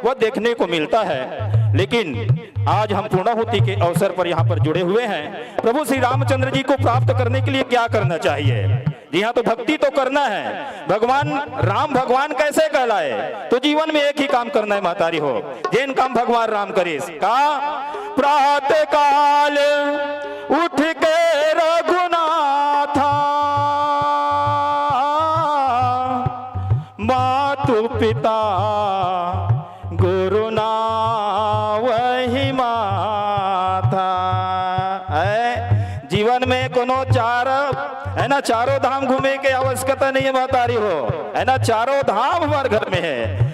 वह देखने को मिलता है। लेकिन आज हम पूर्णाहुति के अवसर पर यहाँ पर जुड़े हुए हैं। प्रभु श्री रामचंद्र जी को प्राप्त करने के लिए क्या करना चाहिए? जी हाँ, तो भक्ति तो करना है। भगवान राम भगवान कैसे कहलाए? तो जीवन में एक ही काम करना है महतारी हो, जिन काम भगवान राम करीस का प्रातः काल उठ के रघुनाथा मातु पिता गुरु ना वही माथा। जीवन में कोनो चार है ना, चारों धाम घूमे के आवश्यकता नहीं है महतारी हो, है ना। चारों धाम हमारे घर में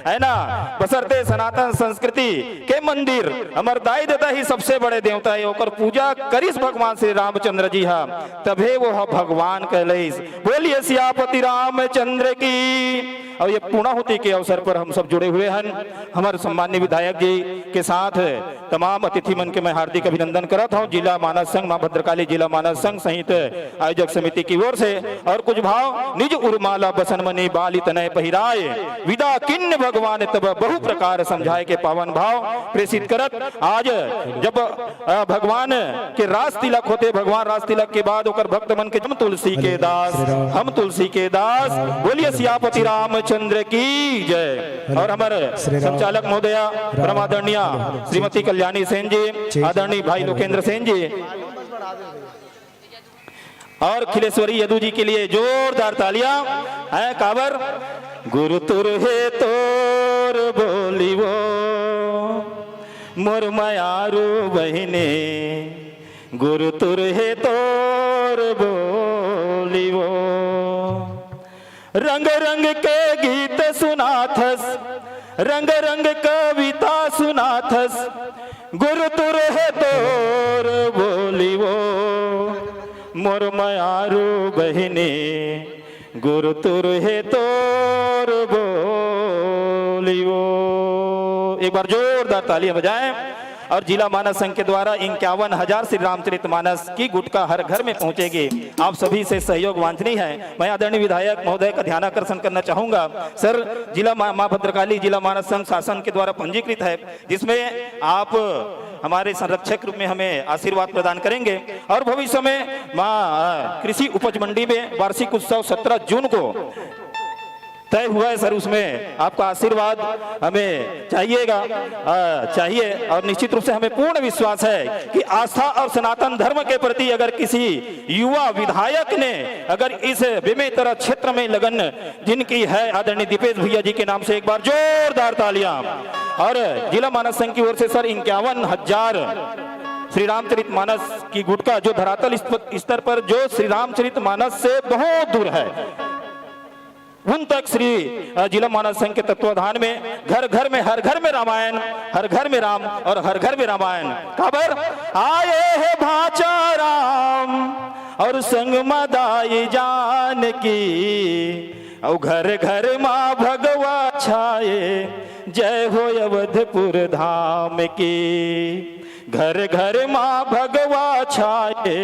है ना। बसरते सनातन संस्कृति के मंदिर हमार दाई देता ही सबसे बड़े देवता है, ओकर पूजा करिस भगवान श्री रामचंद्र जी हा, तभे वो भगवान कहलइस। बोलिए सियापति रामचंद्र की। और ये पूर्णाहुति के अवसर पर हम सब जुड़े हुए हैं। हमारे सम्मान्य विधायक जी के साथ तमाम अतिथि मन के मैं हार्दिक अभिनंदन करता हूँ। जिला मानस संघ मां भद्रकाली जिला मानस संघ सहित आयोजक समिति की ओर से। और कुछ भाव निज उर्माला बसनमणि बाली तनय पहिराय विदा किन्न भगवान तब बहु प्रकार समझाए के पावन भाव प्रेषित करत। आज जब भगवान के रास तिलक होते, भगवान रास तिलक के बाद ओकर भक्त मन के हम तुलसी के दास, हम तुलसी के दास। बोलिए सियापति रामचंद्र की जय। और हमारे संचालक महोदया परमादरणीय श्रीमती कल्याणी सेन जी, आदरणीय भाई लोकेंद्र सेन जी और खिलेश्वरी यदु जी के लिए जोरदार तालियां है। काबर गुरु तुर है तोर बोली वो मोर मायारू बहिने, गुरु तुर है तोर बोली वो। रंग रंग के गीत सुनाथस, रंग रंग कविता सुनाथस, गुरु तुर है तोर बोली वो मोर मायारू बहिने, गुरु तुर है तोर बोली वो। एक बार जोरदार तालियां बजाएं। और जिला मानस संघ के द्वारा 51,000 श्री रामचरितमानस की गुटका हर घर में पहुंचेगी। आप सभी से सहयोग वांछनीय है। मैं आदरणीय विधायक महोदय का ध्यान आकर्षण करना चाहूंगा। सर, जिला मां भद्रकाली जिला मानस संघ शासन के द्वारा पंजीकृत है, जिसमें आप हमारे संरक्षक रूप में हमें आशीर्वाद प्रदान करेंगे। और भविष्य में मां कृषि उपज मंडी में वार्षिक उत्सव 17 जून को तय हुआ है सर, उसमें आपका आशीर्वाद हमें चाहिए। और निश्चित रूप से हमें पूर्ण विश्वास है कि आस्था और सनातन धर्म के प्रति अगर किसी युवा विधायक ने अगर इस बेमेतरा क्षेत्र में लगन जिनकी है, आदरणीय दीपेश भैया जी के नाम से एक बार जोरदार तालियां। और जिला मानस संघ की ओर से सर 51,000 श्री रामचरितमानस की गुटका जो धरातल स्तर पर जो श्री रामचरितमानस से बहुत दूर है, उन तक श्री जिला मानस संघ के तत्वाधान में घर घर में हर घर में रामायण, हर घर में राम और हर घर में रामायण। खबर आए है भाचा राम और संग मदाई जान की, और घर घर माँ भगवा छाए जय हो अवधपुर धाम की। घर घर माँ भगवा छाए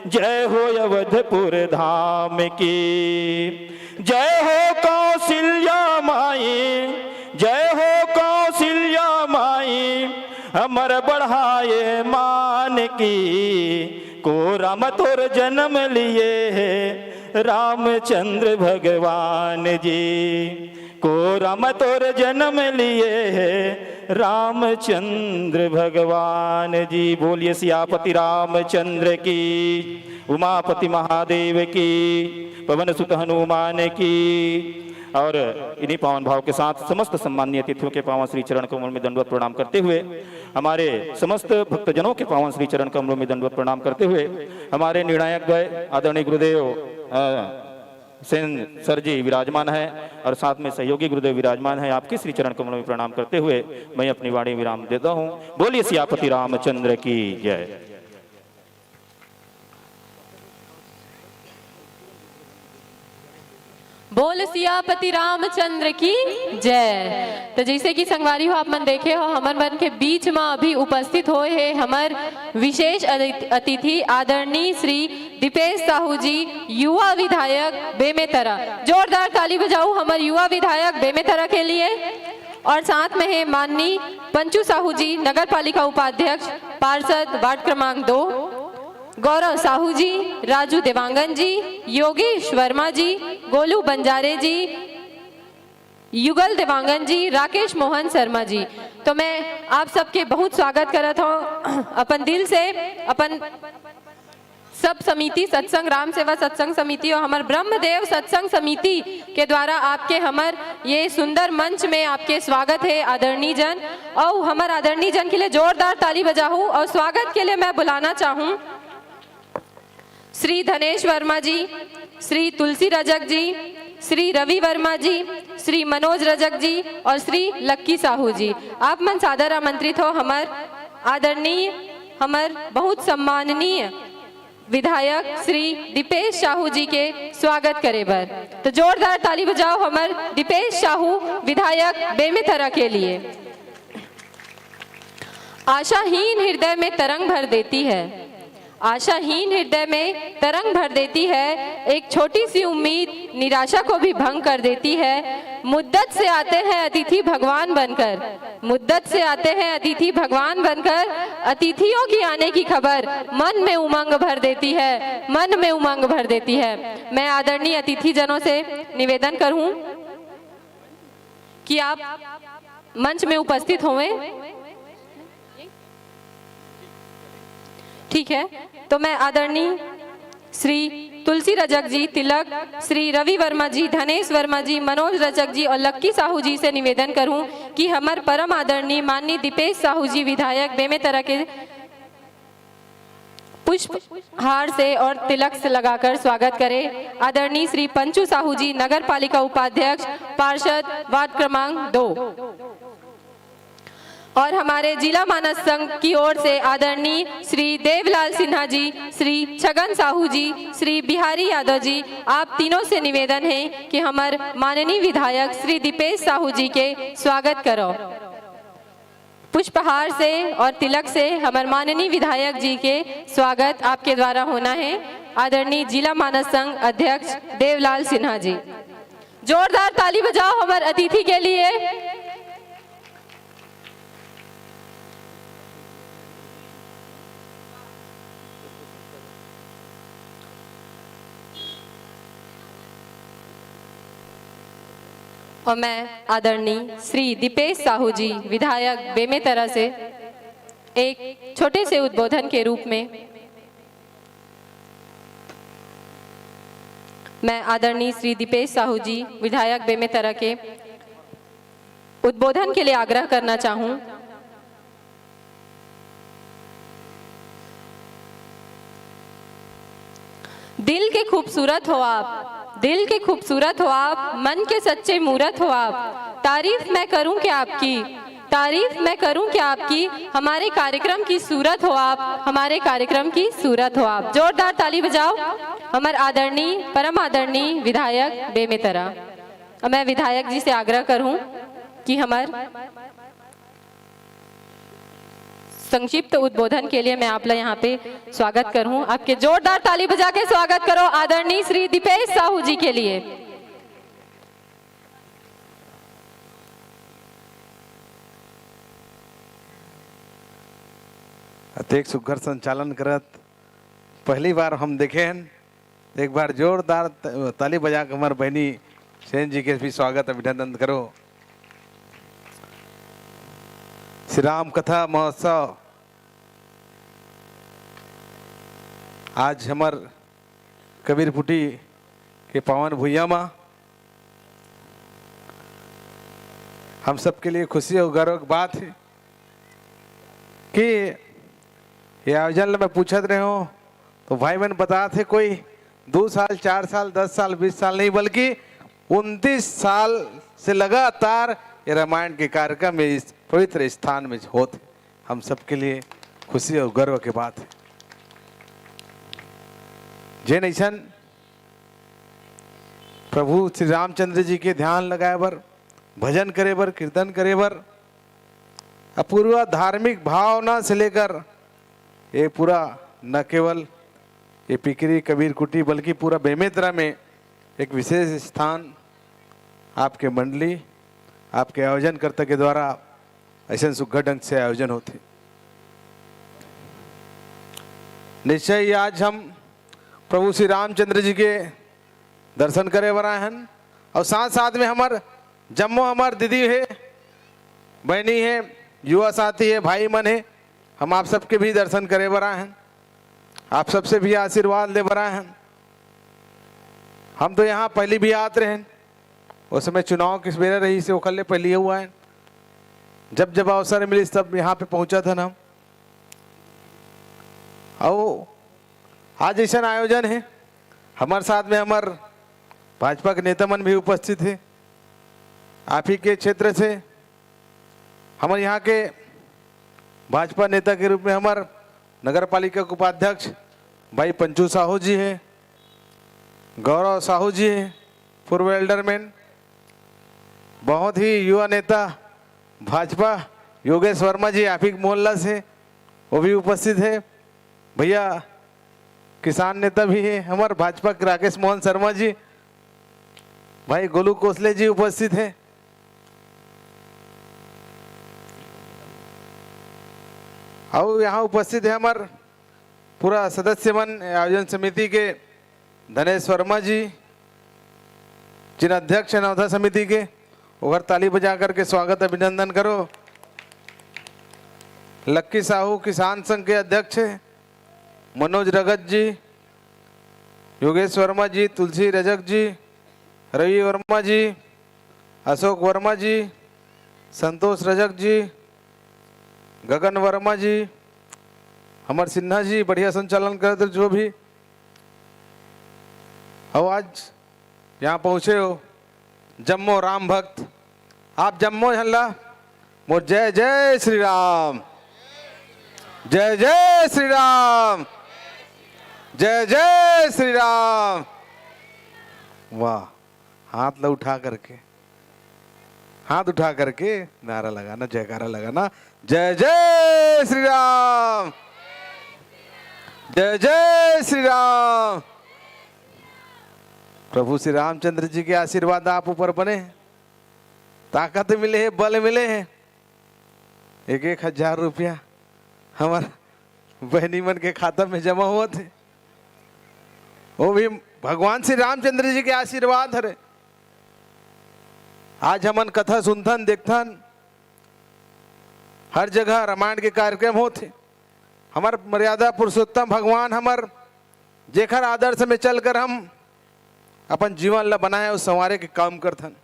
जय हो अवधपुर धाम की। जय हो कौशल्या माई, जय हो कौशल्या माई, हमर बढ़ाए मान की। को राम तोर जन्म लिए है रामचंद्र भगवान जी, को राम तोर जन्म लिए है रामचंद्र भगवान जी। बोलिए सियापति रामचंद्र की, उमापति महादेव की, पवन सुत हनुमान की। और इन्हीं पावन भाव के साथ समस्त सम्मानीय अतिथियों के पावन श्री चरण कमलों में दंडवत प्रणाम करते हुए, हमारे समस्त भक्तजनों के पावन श्री चरण कमलों में दंडवत प्रणाम करते हुए, हमारे निर्णायक द्वय आदरणीय गुरुदेव सेन सर जी विराजमान है और साथ में सहयोगी गुरुदेव विराजमान है। आपके श्री चरण कमलों में प्रणाम करते हुए मैं अपनी वाणी विराम देता हूँ। बोलिए सियापति रामचंद्र की जय। बोल सियापति रामचंद्र की जय। तो जैसे कि संगवारी हो आप मन देखे हो, हमर मन के बीच में अभी उपस्थित होए है हमार विशेष अतिथि आदरणीय श्री दीपेश साहू जी, युवा विधायक बेमेतरा। जोरदार ताली बजाओ हमारे युवा विधायक बेमेतरा के लिए। और साथ में है माननीय पंचू साहू जी, नगर पालिका उपाध्यक्ष, पार्षद वार्ड क्रमांक 2, गौरव साहू जी, राजू देवांगन जी, योगेश वर्मा जी, गोलू बंजारे जी, युगल देवांगन जी, राकेश मोहन शर्मा जी। तो मैं आप सबके बहुत स्वागत करत हूँ अपन दिल से। अपन सब समिति सत्संग राम सेवा सत्संग समिति और हमार ब्रह्मदेव सत्संग समिति के द्वारा आपके हमार ये सुंदर मंच में आपके स्वागत है आदरणीय जन। और हमार आदरणीय जन के लिए जोरदार ताली बजाऊं और स्वागत के लिए मैं बुलाना चाहूँ श्री धनेश वर्मा जी, श्री तुलसी रजक जी, श्री रवि वर्मा जी, श्री मनोज रजक जी और श्री लक्की साहू जी। आप मन सादर आमंत्रित हो हमार आदरणीय हमार बहुत सम्माननीय विधायक श्री दीपेश साहू जी के स्वागत करे बर। तो जोरदार ताली बजाओ हमार दीपेश साहू विधायक बेमेतरा के लिए। आशाहीन हृदय में तरंग भर देती है, आशाहीन हृदय में तरंग भर देती है, एक छोटी सी उम्मीद निराशा को भी भंग कर देती है। मुद्दत से आते हैं अतिथि भगवान बनकर, मुद्दत से आते हैं अतिथि भगवान बनकर, अतिथियों की आने की खबर मन में उमंग भर देती है, मन में उमंग भर देती है। मैं आदरणीय अतिथि जनों से निवेदन करूं कि आप मंच में उपस्थित होवें। ठीक है, तो मैं आदरणीय श्री तुलसी रजक जी तिलक, श्री रवि वर्मा जी, धनेश वर्मा जी, मनोज रजक जी और लक्की साहू जी से निवेदन करूं कि हमारे परम आदरणीय माननीय दीपेश साहू जी विधायक बेमेतरा के पुष्प हार से और तिलक से लगाकर स्वागत करें। आदरणीय श्री पंचू साहू जी, नगर पालिका उपाध्यक्ष, पार्षद वार्ड क्रमांक 2। और हमारे जिला मानस संघ की ओर से आदरणीय श्री देवलाल सिन्हा जी, श्री छगन साहू जी, श्री बिहारी यादव जी, आप तीनों से निवेदन है कि हमारे माननीय विधायक श्री दीपेश साहू जी के स्वागत करो। पुष्पहार से और तिलक से हमारे माननीय विधायक जी के स्वागत आपके द्वारा होना है। आदरणीय जिला मानस संघ अध्यक्ष देवलाल सिन्हा जी। जोरदार ताली बजाओ हमारे अतिथि के लिए। और मैं आदरणीय श्री दीपेश साहू जी विधायक बेमेतरा से एक छोटे से उद्बोधन के रूप में मैं आदरणीय श्री दीपेश साहू जी विधायक बेमेतरा के उद्बोधन के लिए आग्रह करना चाहूं। दिल के खूबसूरत हो आप, दिल के खूबसूरत हो आप, मन के सच्चे मूरत हो आप, तारीफ मैं करूं क्या आपकी, तारीफ मैं करूं क्या आपकी, हमारे कार्यक्रम की सूरत हो आप, हमारे कार्यक्रम की सूरत हो आप। जोरदार ताली बजाओ हमारे आदरणीय परम आदरणीय विधायक बेमेतरा। मैं विधायक जी से आग्रह करूं कि हमारे संक्षिप्त उद्बोधन के लिए मैं आप लोग यहाँ पे स्वागत करूं। आपके जोरदार ताली बजा के स्वागत करो आदरणीय श्री दीपेश साहू जी के लिए। अत्येक सुघर संचालन करत पहली बार हम देखे हैं। एक बार जोरदार ताली बजा के हमारे बहनी सेन जी के भी स्वागत अभिनंदन करो। श्री राम कथा महोत्सव आज हमार कबीरपुटी के पावन भुइया में हम सबके लिए खुशी और गर्व की बात है कि ये आयोजन में पूछत रहे हो तो भाई बहन बता थे कोई 2 साल 4 साल 10 साल 20 साल नहीं बल्कि 29 साल से लगातार ये रामायण के कार्यक्रम इस पवित्र स्थान में होते। हम सबके लिए खुशी और गर्व की बात है। जे नैसन प्रभु श्री रामचंद्र जी के ध्यान लगाए बर, भजन करे बर, कीर्तन करे बर, अपूर्व धार्मिक भावना से लेकर ये पूरा न केवल ये पिकरी कबीर कुटी बल्कि पूरा बेमेतरा में एक विशेष स्थान आपके मंडली आपके आयोजनकर्ता के द्वारा ऐसे सुघड़ ढंग से आयोजन होते। निश्चय ही आज हम प्रभु श्री रामचंद्र जी के दर्शन करे बरा हैं और साथ साथ में हमार जम्मो हमार दीदी है, बहनी है, युवा साथी है, भाई मन है, हम आप सबके भी दर्शन करे बरा हैं, आप सबसे भी आशीर्वाद ले बरा हैं। हम तो यहाँ पहली भी आते रहे, उस समय चुनाव किस बेरा रही से उखल्ले पहली हुआ है, जब जब अवसर मिली तब यहाँ पे पहुँचा था ना। और आज ऐसा आयोजन है, हमारे साथ में हमारे भाजपा के नेता मन भी उपस्थित है। आप ही के क्षेत्र से हमारे यहाँ के भाजपा नेता के रूप में हमारे नगर पालिका के उपाध्यक्ष भाई पंचू साहू जी है, गौरव साहू जी है, पूर्व एल्डरमैन, बहुत ही युवा नेता भाजपा योगेश वर्मा जी आप ही मोहल्ला से वो भी उपस्थित है। भैया किसान नेता भी है हमारे भाजपा के राकेश मोहन शर्मा जी, भाई गोलू कोसले जी उपस्थित है। और यहाँ उपस्थित है हमारे पूरा सदस्य मन आयोजन समिति के धनेश वर्मा जी, जिन अध्यक्ष है नवधा समिति के, उधर ताली बजा करके स्वागत अभिनंदन करो। लक्की साहू किसान संघ के अध्यक्ष है, मनोज रगत जी, योगेश वर्मा जी, तुलसी रजक जी, रवि वर्मा जी, अशोक वर्मा जी, संतोष रजक जी, गगन वर्मा जी, अमर सिन्हा जी बढ़िया संचालन करते जो भी। और आज यहाँ पहुँचे हो जम्मो राम भक्त, आप जम्मो हल्ला मोर जय जय श्री राम, जय जय श्री राम, जय जय श्री राम। वाह, हाथ ला उठा करके, हाथ उठा करके नारा लगाना, जयकारा लगाना, जय जय श्री राम, जय जय श्री राम। प्रभु श्री रामचंद्र जी के आशीर्वाद आप ऊपर बने, ताकत मिले है, बल मिले हैं। 1,000 रुपया हमारा बहनी मन के खाता में जमा हुआ थे, वो भी भगवान श्री रामचंद्र जी के आशीर्वाद हरे। आज हमन कथा सुनथन देखथन, हर जगह रामायण के कार्यक्रम होते। हमार मर्यादा पुरुषोत्तम भगवान हमार जेखर आदर्श में चलकर हम अपन जीवन ला बनाए उस संवारे के काम करथन।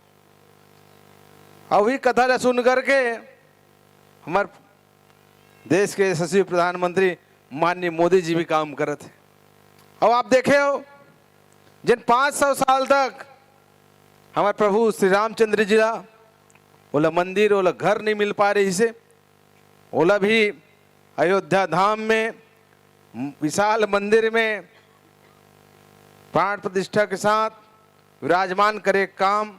और वही कथा ला सुन करके हमार देश के यशस्वी प्रधानमंत्री माननीय मोदी जी भी काम करते हैं। और आप देखे हो जिन 500 साल तक हमारे प्रभु श्री रामचंद्र जी ला ओला मंदिर ओला घर नहीं मिल पा रही से, ओला भी अयोध्या धाम में विशाल मंदिर में प्राण प्रतिष्ठा के साथ विराजमान करे काम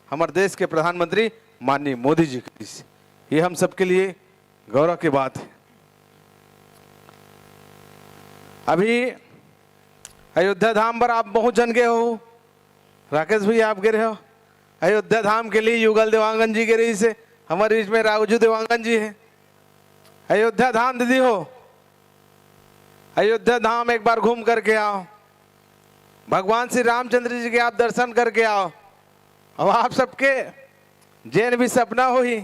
हमारे देश के प्रधानमंत्री माननीय मोदी जी की, ये हम सबके लिए गौरव की बात है। अभी अयोध्या धाम पर आप बहुत जन गए हो, राकेश भैया आप गए हो अयोध्या धाम के लिए, युगल देवांगन जी के रही से, हमारे बीच में राघुजू देवांगन जी है। अयोध्या धाम दीदी हो, अयोध्या धाम एक बार घूम करके आओ, भगवान श्री रामचंद्र जी के आप दर्शन करके आओ। और आप सबके जैन भी सपना हो ही,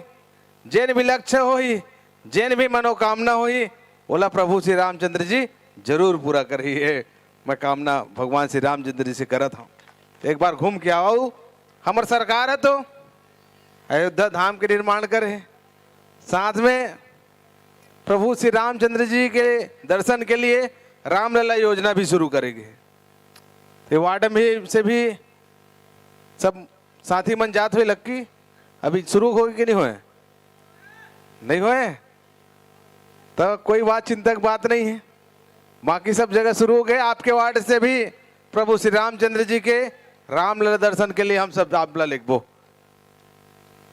जैन भी लक्ष्य हो ही, जैन भी मनोकामना हो ही, बोला प्रभु श्री रामचंद्र जी जरूर पूरा करिए। मैं कामना भगवान श्री रामचंद्र जी से करत हूँ, एक बार घूम के आओ। हमार सरकार है तो अयोध्या धाम के निर्माण करे, साथ में प्रभु श्री रामचंद्र जी के दर्शन के लिए रामलला योजना भी शुरू करेंगे। तो वार्ड में से भी सब साथी मन जात हुए लक्की, अभी शुरू हो कि नहीं हुए? नहीं हुए तो कोई बात चिंतक बात नहीं है, बाकी सब जगह शुरू हो गए। आपके वार्ड से भी प्रभु श्री रामचंद्र जी के रामलला दर्शन के लिए हम सब आपला लिखबो,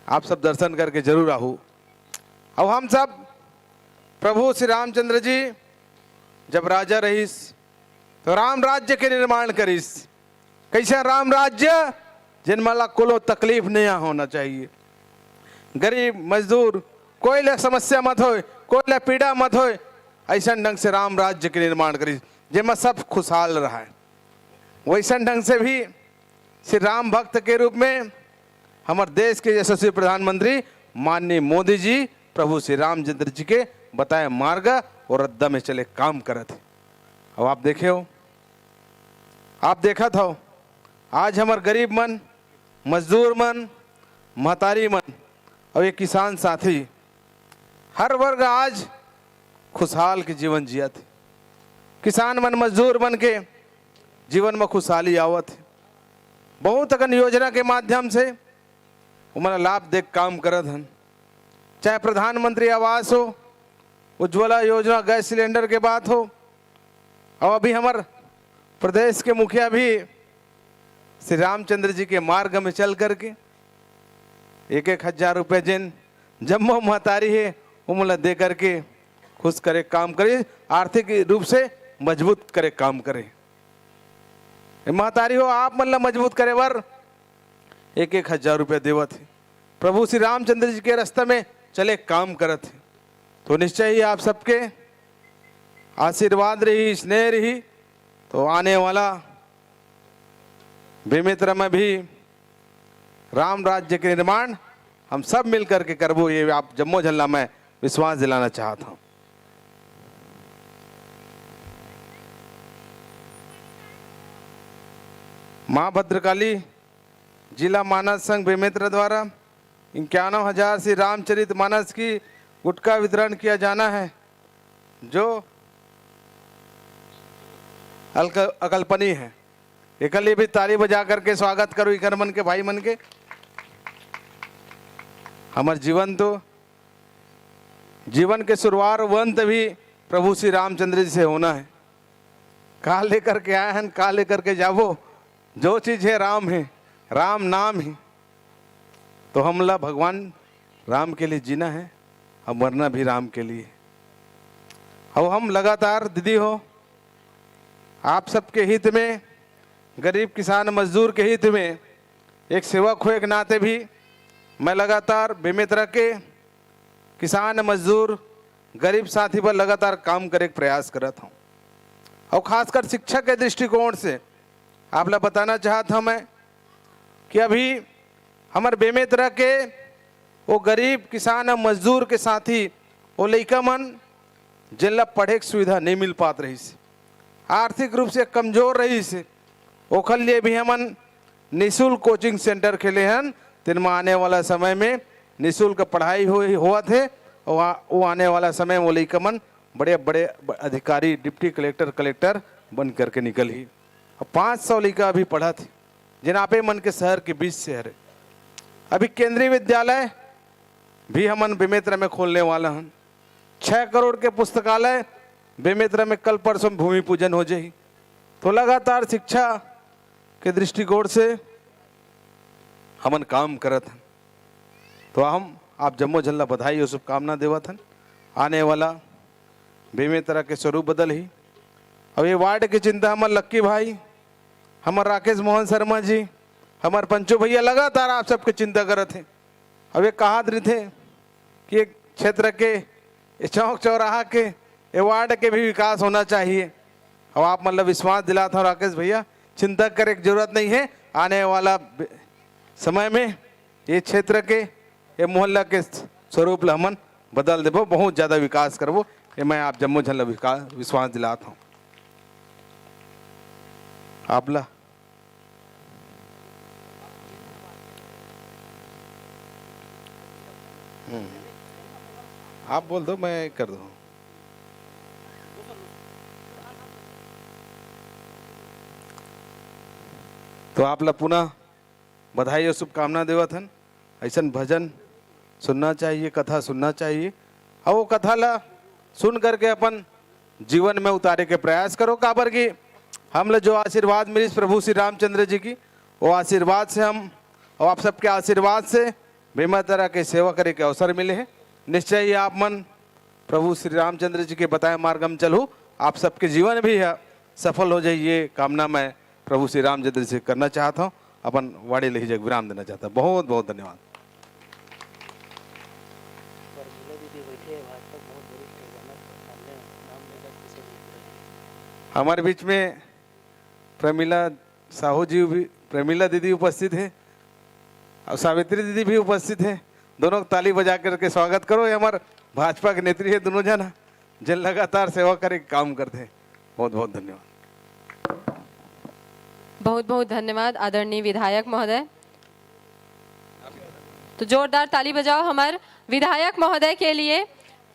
आप सब दर्शन करके जरूर आहू। अब हम सब प्रभु श्री रामचंद्र जी जब राजा रहीस तो राम राज्य के निर्माण करीस। कैसा राम राज्य? जिनमाला कोलो तकलीफ नहीं होना चाहिए, गरीब मजदूर कोई ले समस्या मत हो, कोई ले पीड़ा मत हो, ऐसा ढंग से राम राज्य के निर्माण करी जेमा सब खुशहाल रहा है। वैसा ढंग से भी श्री राम भक्त के रूप में हमारे देश के यशस्वी प्रधानमंत्री माननीय मोदी जी प्रभु श्री रामचंद्र जी के बताए मार्ग और रद्दा में चले काम करे थे। अब आप देखे हो, आप देखा था आज हमारे गरीब मन, मजदूर मन, महतारी मन और ये किसान साथी हर वर्ग आज खुशहाल के जीवन जिया थे। किसान मन, मजदूर मन के जीवन में खुशहाली आवत है। बहुत अगन योजना के माध्यम से उमन लाभ देख काम करत हन, चाहे प्रधानमंत्री आवास हो, उज्ज्वला योजना, गैस सिलेंडर के बात हो, और अभी हमारे प्रदेश के मुखिया भी श्री रामचंद्र जी के मार्ग में चल करके 1,000 रुपये जिन जम्मो महतारी है उमला दे करके खुश करे काम करे, आर्थिक रूप से मजबूत करे काम करे। महतारी हो आप मतलब मजबूत करे वर 1,000 रुपये देवत है। प्रभु श्री रामचंद्र जी के रास्ते में चले काम करत है। तो निश्चय ही आप सबके आशीर्वाद रही, स्नेह रही, तो आने वाला बेमित्र में भी राम राज्य के निर्माण हम सब मिलकर के करबो, ये आप जम्मो झल्ला में विश्वास दिलाना चाहता हूं। मां भद्रकाली जिला मानस संघ बेमित्र द्वारा 51,000 श्री रामचरित मानस की गुटखा वितरण किया जाना है, जो अकल्पनीय है। एक लिए भी ताली बजा करके स्वागत करो इकर मन के भाई मन के। हमारे जीवन के शुरुआत और अंत भी प्रभु श्री रामचंद्र जी से होना है। कहा लेकर के आए हैं, कहा लेकर के जाबो, जो चीज है राम है, राम नाम है। तो हमला भगवान राम के लिए जीना है, अब मरना भी राम के लिए। अब हम लगातार दीदी हो आप सबके हित में, गरीब किसान मजदूर के हित में, एक सेवक हो एक नाते भी मैं लगातार बेमित्र के किसान मजदूर गरीब साथी पर लगातार काम करे के प्रयास करता हूँ। और खासकर शिक्षक के दृष्टिकोण से आप लोग बताना चाहता हूँ मैं कि अभी हमारे बेमित्र के वो गरीब किसान और मजदूर के साथी वो लड़का मन जिला पढ़े की सुविधा नहीं मिल पात रही से, आर्थिक रूप से कमजोर रही से, ओखल लिए भी हमन निःशुल्क कोचिंग सेंटर खेले हैं। जिनमें आने वाला समय में निःशुल्क पढ़ाई हुआ थे, और वो आने वाला समय वो लड़का मन बड़े बड़े अधिकारी, डिप्टी कलेक्टर बन करके निकल ही। 500 लड़का अभी पढ़ा थे जिनापे मन के शहर के बीच से है। अभी केंद्रीय विद्यालय भी हमन बेमित्र में खोलने वाला हैं। 6 करोड़ के पुस्तकालय बेमित्र में कल परसों भूमि पूजन हो जाए। तो लगातार शिक्षा के दृष्टिकोण से हमन काम करत हैं। तो हम आप जम्मो झल्ला बधाई और शुभकामना देवत हैं। आने वाला बेमित्र के स्वरूप बदल ही। अब ये वार्ड की चिंता हमारे लक्की भाई, हमारे राकेश मोहन शर्मा जी, हमारे पंचू भैया लगातार आप सबके चिंता करत हैं। अब ये कहा रहे थे कि एक क्षेत्र के चौक चौराहा के वार्ड के भी विकास होना चाहिए। अब आप मतलब विश्वास दिलाता हूँ राकेश भैया, चिंता करे की जरूरत नहीं है। आने वाला समय में ये क्षेत्र के ये मोहल्ला के स्वरूप हमन बदल देबो, बहुत ज़्यादा विकास करबो, ये मैं आप जम्मो झल्ला विश्वास दिलाता हूँ। आपला आप बोल दो, मैं कर दूँ। तो आप ला पुनः बधाई और शुभकामना देवत हन। ऐसा भजन सुनना चाहिए, कथा सुनना चाहिए, और वो कथा ला सुन करके अपन जीवन में उतारे के प्रयास करो। काबर की हम लोग जो आशीर्वाद मिली प्रभु श्री रामचंद्र जी की, वो आशीर्वाद से हम और आप सबके आशीर्वाद से बेमित्र के सेवा करे के अवसर मिले हैं। निश्चय ही आप मन प्रभु श्री रामचंद्र जी के बताए मार्ग में चलो, आप सबके जीवन भी है सफल हो जाए, ये कामना मैं प्रभु श्री रामचंद्र से करना चाहता हूँ। अपन वाड़ी ले जग विराम देना चाहता हूँ। बहुत बहुत धन्यवाद। हमारे बीच में प्रमिला साहू जी भी, प्रमिला दीदी उपस्थित है और सावित्री दीदी भी उपस्थित है। दोनों ताली बजा करके स्वागत करो। ये हमारे भाजपा के नेत्री है दोनों जना, जिन लगातार सेवा करे काम करते हैं। बहुत बहुत धन्यवाद। बहुत बहुत धन्यवाद आदरणीय विधायक महोदय। तो जोरदार ताली बजाओ हमारे विधायक महोदय के लिए,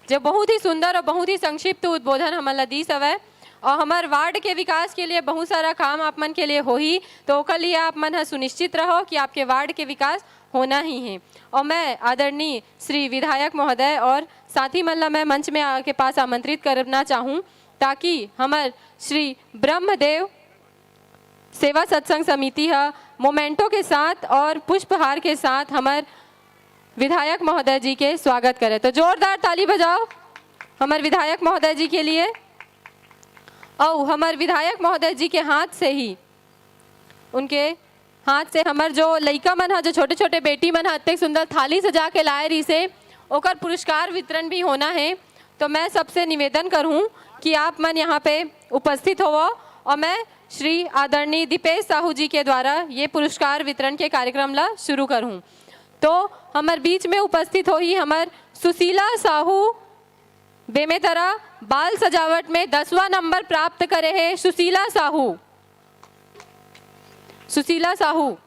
जो बहुत ही सुंदर और बहुत ही संक्षिप्त उद्बोधन हमारा दी सवै। और हमारे वार्ड के विकास के लिए बहुत सारा काम आप मन के लिए हो ही, तो ओकर लिए आप मन सुनिश्चित रहो कि आपके वार्ड के विकास होना ही है। और मैं आदरणीय श्री विधायक महोदय और साथी मन ला मैं मंच में के पास आमंत्रित करना चाहूँ, ताकि हमारे श्री ब्रह्मदेव सेवा सत्संग समिति है मोमेंटो के साथ और पुष्पहार के साथ हमारे विधायक महोदय जी के स्वागत करें। तो जोरदार ताली बजाओ हमारे विधायक महोदय जी के लिए। और हमारे विधायक महोदय जी के हाथ से ही, उनके हाथ से हमारे जो लड़का मन है, जो छोटे छोटे बेटी मन है, इतने सुंदर थाली सजा के लाए रही से ओकर पुरस्कार वितरण भी होना है। तो मैं सबसे निवेदन करूं कि आप मन यहाँ पे उपस्थित हो और मैं श्री आदरणीय दीपेश साहू जी के द्वारा ये पुरस्कार वितरण के कार्यक्रम ला शुरू करूं। तो हमारे बीच में उपस्थित हो ही हमारे सुशीला साहू बेमेतरा बाल सजावट में 10वां नंबर प्राप्त करे है। सुशीला साहू, सुशीला साहू।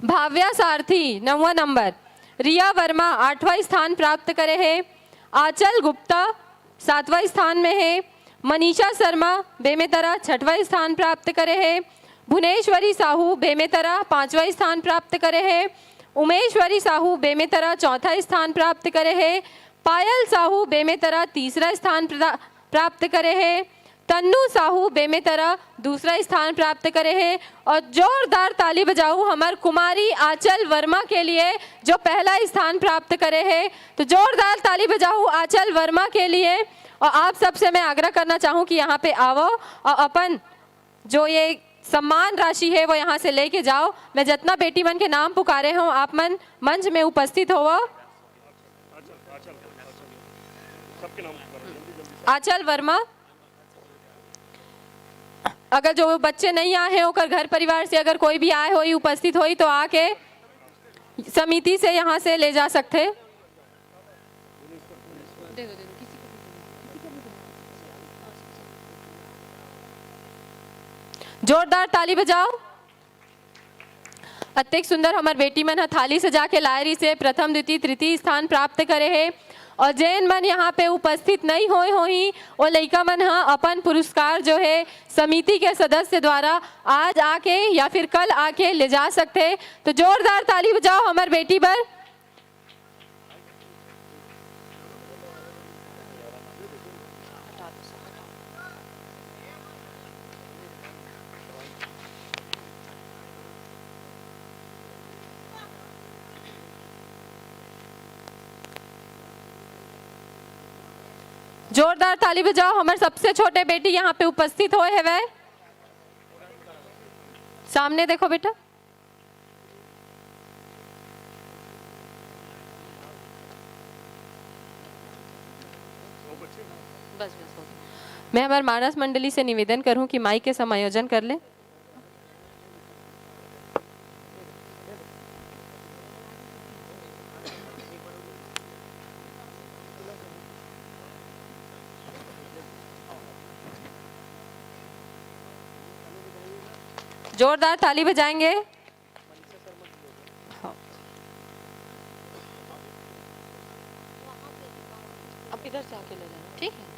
भाव्या सारथी 9वां नंबर। रिया वर्मा 8वां स्थान प्राप्त करे है। आंचल गुप्ता 7वां स्थान में है। मनीषा शर्मा बेमेतरा 6वां स्थान प्राप्त करे है। भुवनेश्वरी साहू बेमेतरा 5वां स्थान प्राप्त करे है। उमेश्वरी साहू बेमेतरा 4था स्थान प्राप्त करे है। पायल साहू बेमेतरा 3रा स्थान प्राप्त करे है। तन्नू साहू बेमेतरा 2रा स्थान प्राप्त करे है। और जोरदार ताली बजाऊ हमारे कुमारी आंचल वर्मा के लिए, जो पहला स्थान प्राप्त करे है। तो जोरदार ताली बजाऊ आंचल वर्मा के लिए। और आप सबसे मैं आग्रह करना चाहूँ कि यहाँ पे आओ और अपन जो ये सम्मान राशि है वो यहाँ से लेके जाओ। मैं जितना बेटी मन के नाम पुकारे हूँ, आप मन मंच में उपस्थित हो। आंचल वर्मा, अगर जो बच्चे नहीं आए हैं ओकर घर परिवार से अगर कोई भी आए हो उपस्थित हो तो आके समिति से यहाँ से ले जा सकते। जोरदार ताली बजाओ। अत्यंत सुंदर हमारे बेटी मन थाली सजा के लायरी से प्रथम द्वितीय तृतीय स्थान प्राप्त करे है। और जैन मन यहाँ पे उपस्थित नहीं होए होही और लड़का मन अपन पुरस्कार जो है समिति के सदस्य द्वारा आज आके या फिर कल आके ले जा सकते। तो जोरदार ताली बजाओ हमारे बेटी पर। जोरदार ताली बजाओ हमारे सबसे छोटे बेटी यहाँ पे उपस्थित होए है। वह सामने देखो बेटा। बस मैं हमारे मानस मंडली से निवेदन करूं कि माइक के समायोजन कर ले। जोरदार ताली बजाएंगे। अब इधर से आके ले लेना, ठीक है।